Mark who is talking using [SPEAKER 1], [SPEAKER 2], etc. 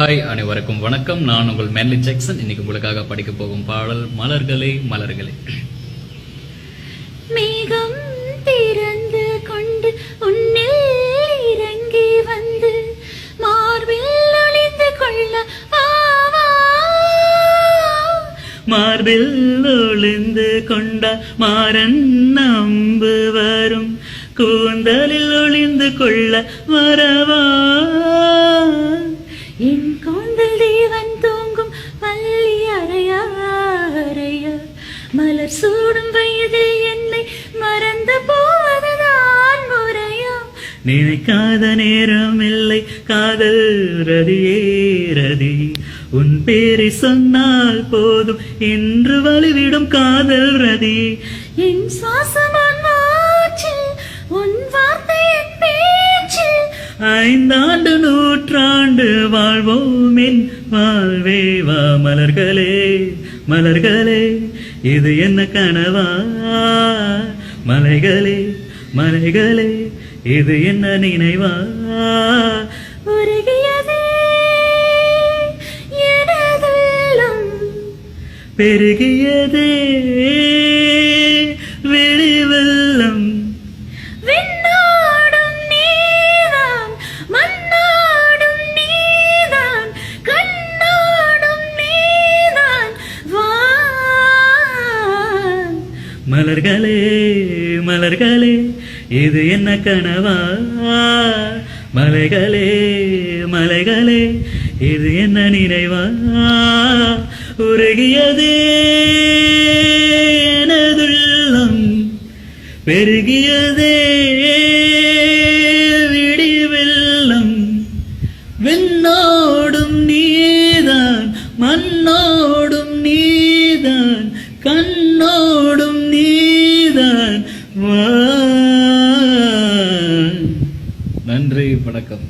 [SPEAKER 1] Hi, அனைவருக்கும் வணக்கம். நான் உங்கள் மேன்லி ஜாக்சன். இன்னைக்கு உங்களுக்காக படிக்க போகும் பாடல் மலர்களே மலர்களே.
[SPEAKER 2] மேகம் திறந்து கொண்டு உன்னில் இறங்கி வந்து மார்பில் ஒளிந்து கொள்ள
[SPEAKER 3] மார்பில் ஒளிந்து கொண்ட மாறன் நம்பு வரும் கூந்தலில் ஒளிந்து கொள்ள வரவா.
[SPEAKER 2] என் கூந்தல் தேவன் தூங்கும் பள்ளி அறையா அறையா மலர் சூடும் வயதில் என்னை மறந்து போவதுதான் முறையா.
[SPEAKER 3] நினைக்காத நேரம் இல்லை காதல் ரதியே ரதி, உன் பேரை சொன்னால் போதும் என்று வலிவிடும் காதல் ரதி.
[SPEAKER 2] என் சுவாசமான் மூச்சில் உன் வார்த்தை என் பேச்சில்
[SPEAKER 3] 5 ஆண்டு நூற்றாண்டு வாழ்வோம் என் வாழ்வே வா. மலர்களே மலர்களே இது என்ன கனவா, மலைகளே மலைகளே இது என்ன நினைவா.
[SPEAKER 2] உருகியதே எனதுள்ளம்,
[SPEAKER 3] பெருகியதே வெளி வெள்ளம்,
[SPEAKER 2] விண்ணோடும் நீதான் மண்ணோடும் நீதான் கண்ணோடும் நீதான் வா.
[SPEAKER 3] மலர்களே மலர்களே இது என்ன கனவா, மலைகளே மலைகளே இது என்ன நினைவா. உருகியதே எனதுள்ளம், பெருகியதே விடி வெள்ளம், விண்ணோடும் நீதான் மண்ணோடும் நீதான் கண்ணோடும் நீதான் வா.
[SPEAKER 1] நன்றி, வணக்கம்.